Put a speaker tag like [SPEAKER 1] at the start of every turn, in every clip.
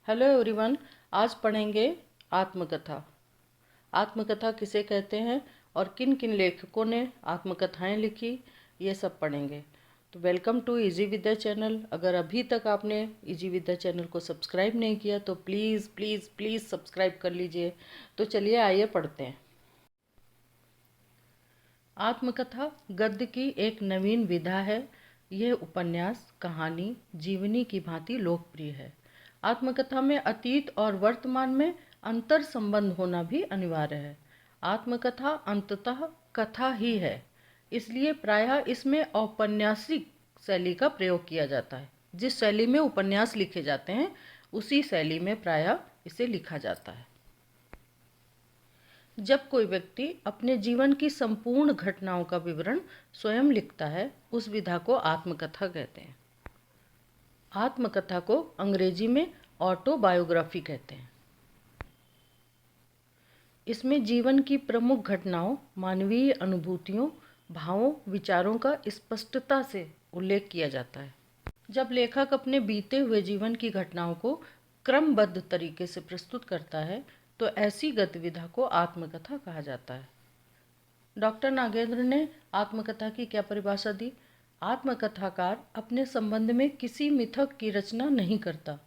[SPEAKER 1] Hello everyone. आज पढ़ेंगे आत्मकथा। आत्मकथा किसे कहते हैं और किन किन लेखकों ने आत्मकथाएं लिखी, ये सब पढ़ेंगे। तो welcome to easy Vidya channel. अगर अभी तक आपने इजी विद्या चैनल को सब्सक्राइब नहीं किया तो प्लीज़ प्लीज़ प्लीज़ सब्सक्राइब कर लीजिए। तो चलिए आइए पढ़ते हैं। आत्मकथा गद्य की एक नवीन विधा है। यह उपन्यास, कहानी, जीवनी की भांति लोकप्रिय है। आत्मकथा में अतीत और वर्तमान में अंतर संबंध होना भी अनिवार्य है। आत्मकथा अंततः कथा ही है, इसलिए प्रायः इसमें औपन्यासिक शैली का प्रयोग किया जाता है। जिस शैली में उपन्यास लिखे जाते हैं उसी शैली में प्रायः इसे लिखा जाता है। जब कोई व्यक्ति अपने जीवन की संपूर्ण घटनाओं का विवरण स्वयं लिखता है, उस विधा को आत्मकथा कहते हैं। आत्मकथा को अंग्रेजी में ऑटोबायोग्राफी कहते हैं। इसमें जीवन की प्रमुख घटनाओं, मानवीय अनुभूतियों, भावों, विचारों का स्पष्टता से उल्लेख किया जाता है। जब लेखक अपने बीते हुए जीवन की घटनाओं को क्रमबद्ध तरीके से प्रस्तुत करता है तो ऐसी गतिविधि को आत्मकथा कहा जाता है। डॉक्टर नागेंद्र ने आत्मकथा की क्या परिभाषा दी? आत्मकथाकार अपने संबंध में किसी मिथक की रचना नहीं करता,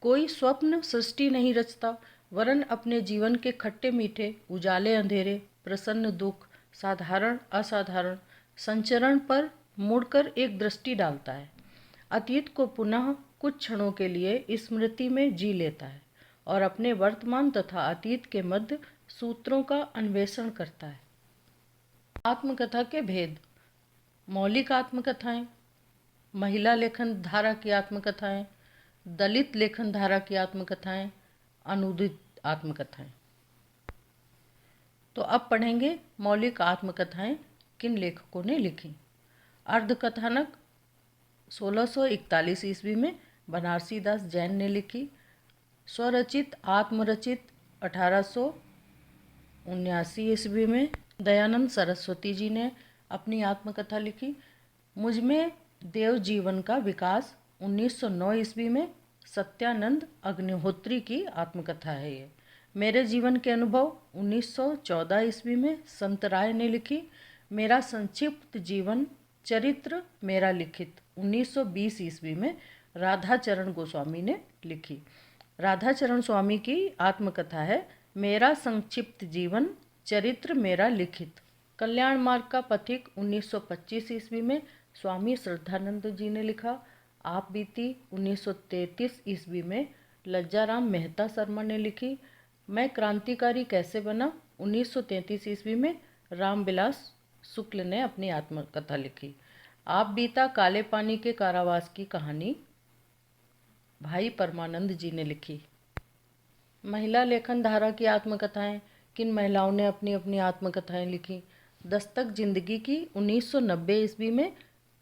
[SPEAKER 1] कोई स्वप्न सृष्टि नहीं रचता, वरन अपने जीवन के खट्टे मीठे, उजाले अंधेरे, प्रसन्न दुख, साधारण असाधारण संचरण पर मुड़कर एक दृष्टि डालता है। अतीत को पुनः कुछ क्षणों के लिए स्मृति में जी लेता है और अपने वर्तमान तथा अतीत के मध्य सूत्रों का अन्वेषण करता है। आत्मकथा के भेद: मौलिक आत्मकथाएं, महिला लेखन धारा की आत्मकथाएं, दलित लेखन धारा की आत्मकथाएं, अनुदित आत्मकथाएं। तो अब पढ़ेंगे मौलिक आत्मकथाएं किन लेखकों ने लिखी। अर्धकथानक 1641 ईस्वी में बनारसी दास जैन ने लिखी। स्वरचित आत्मरचित 1879 ईस्वी में दयानंद सरस्वती जी ने अपनी आत्मकथा लिखी। मुझमें देव जीवन का विकास 1909 ईस्वी में सत्यानंद अग्निहोत्री की आत्मकथा है। ये मेरे जीवन के अनुभव 1914 ईस्वी में संत राय ने लिखी। मेरा संक्षिप्त जीवन चरित्र मेरा लिखित 1920 ईस्वी में राधाचरण गोस्वामी ने लिखी। राधाचरण स्वामी की आत्मकथा है मेरा संक्षिप्त जीवन चरित्र मेरा लिखित। कल्याण मार्ग का पथिक 1925 ईस्वी में स्वामी श्रद्धानंद जी ने लिखा। आप बीती 1933 ईस्वी में लज्जाराम मेहता शर्मा ने लिखी। मैं क्रांतिकारी कैसे बना 1933 ईस्वी में रामविलास शुक्ल ने अपनी आत्मकथा लिखी। आप बीता काले पानी के कारावास की कहानी भाई परमानंद जी ने लिखी। महिला लेखन धारा की आत्मकथाएं: किन महिलाओं ने अपनी अपनी आत्मकथाएं लिखी। दस्तक जिंदगी की 1990 ईस्वी में,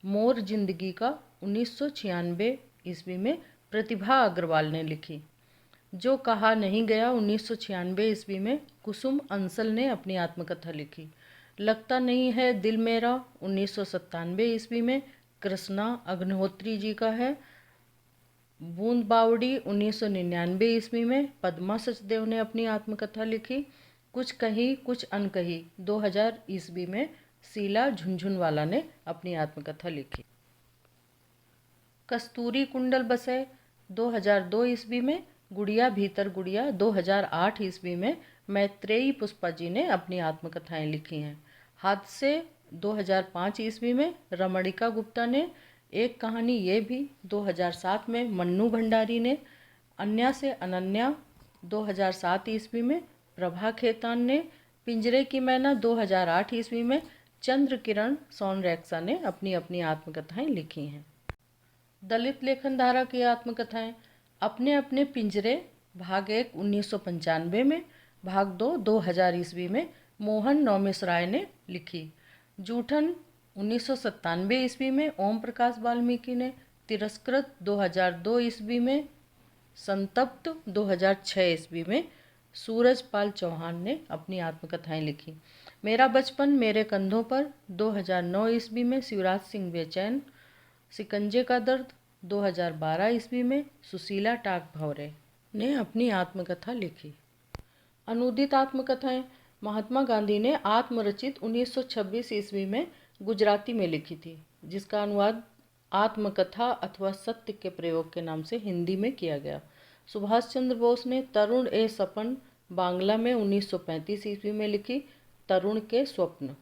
[SPEAKER 1] मोर जिंदगी का 1996 ईस्वी में प्रतिभा अग्रवाल ने लिखी। जो कहा नहीं गया 1996 ईस्वी में कुसुम अंसल ने अपनी आत्मकथा लिखी। लगता नहीं है दिल मेरा 1997 ईस्वी में कृष्णा अग्निहोत्री जी का है। बूंद बावड़ी 1999 ईस्वी में पद्मा सचदेव ने अपनी आत्मकथा लिखी। कुछ कही कुछ अनकही 2000 ईस्वी में शीला झुनझुनवाला ने अपनी आत्मकथा लिखी। कस्तूरी कुंडल बसे 2002 ईस्वी में, गुड़िया भीतर गुड़िया 2008 ईस्वी में मैत्रेयी पुष्पा जी ने अपनी आत्मकथाएं लिखी हैं। हादसे 2005 ईस्वी में रमणिका गुप्ता ने। एक कहानी ये भी 2007 में मन्नू भंडारी ने। अन्या से अनन्या 2007 ईस्वी में प्रभा खेतान ने। पिंजरे की मैना 2008 ईस्वी में चंद्र किरण सोनरेक्सा ने अपनी अपनी आत्मकथाएं लिखी हैं। दलित लेखन धारा की आत्मकथाएं: अपने अपने पिंजरे भाग 1 1995 में, भाग 2 2000 ईस्वी में मोहन नौमिसराय ने लिखी। जूठन 1997 ईस्वी में ओम प्रकाश वाल्मीकि ने। तिरस्कृत 2002 ईस्वी में, संतप्त 2006 ईस्वी में सूरजपाल चौहान ने अपनी आत्मकथाएं लिखी। मेरा बचपन मेरे कंधों पर 2009 ईस्वी में शिवराज सिंह बेचैन। शिकंजे का दर्द 2012 ईस्वी में सुशीला टाक भौरे। ने अपनी आत्मकथा लिखी। अनूदित आत्मकथाएं महात्मा गांधी ने आत्मरचित 1926 ईस्वी में गुजराती में लिखी थी, जिसका अनुवाद आत्मकथा अथवा सत्य के प्रयोग के नाम से हिंदी में किया गया। सुभाष चंद्र बोस ने तरुण ए सपन बांग्ला में 1935 ईस्वी में लिखी तरुण के स्वप्न।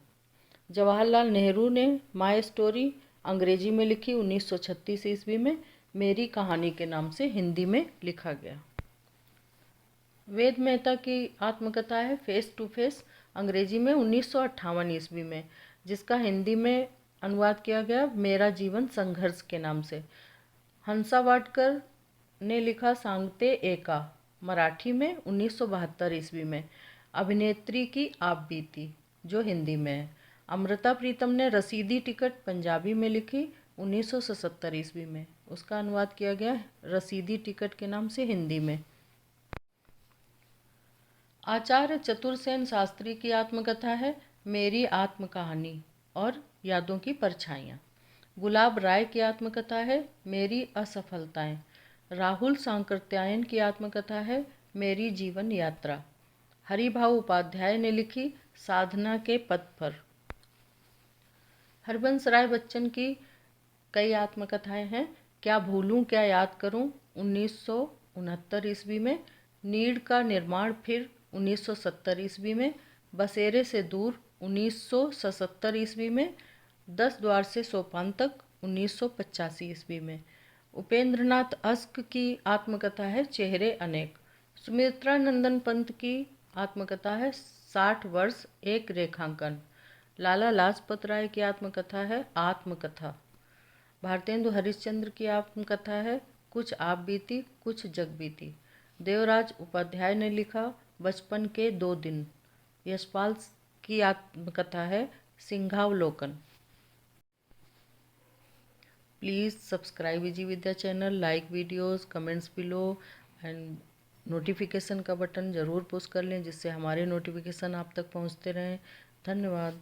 [SPEAKER 1] जवाहरलाल नेहरू ने माय स्टोरी अंग्रेजी में लिखी 1936 ईस्वी में मेरी कहानी के नाम से हिंदी में लिखा गया। वेद मेहता की आत्मकथा है फेस टू फेस, अंग्रेजी में 1958 ईस्वी में, जिसका हिंदी में अनुवाद किया गया मेरा जीवन संघर्ष के नाम से। हंसा वाडकर ने लिखा सांगते एका, मराठी में 1972 ईस्वी में, अभिनेत्री की आप बीती, जो हिंदी में है। अमृता प्रीतम ने रसीदी टिकट पंजाबी में लिखी 1977 ईस्वी में, उसका अनुवाद किया गया रसीदी टिकट के नाम से हिंदी में। आचार्य चतुरसेन शास्त्री की आत्मकथा है मेरी आत्म कहानी और यादों की परछाइयाँ। गुलाब राय की आत्मकथा है मेरी असफलताएं। राहुल सांकृत्यायन की आत्मकथा है मेरी जीवन यात्रा। हरिभाऊ उपाध्याय ने लिखी साधना के पथ पर। हरबंस राय बच्चन की कई आत्मकथाएं हैं। क्या भूलूं क्या याद करूं 1969 ईस्वी में, नीड़ का निर्माण फिर 1970 ईस्वी में, बसेरे से दूर 1977 ईस्वी में, 10 द्वार से सोपान तक 1985 ईस्वी में। उपेंद्र नाथ अस्क की आत्मकथा है चेहरे अनेक। सुमित्रा नंदन पंत की आत्मकथा है 60 वर्ष एक रेखांकन। लाला लाजपत राय की आत्मकथा है आत्मकथा। भारतेंदु हरिश्चंद्र की आत्मकथा है कुछ आप बीती कुछ जग बीती। देवराज उपाध्याय ने लिखा बचपन के 2 दिन। यशपाल की आत्मकथा है Simhavalokan. Please subscribe Viji Vidya channel, like videos, comments below and notification का बटन ज़रूर पुश कर लें, जिससे हमारे नोटिफिकेशन आप तक पहुंचते रहें। धन्यवाद।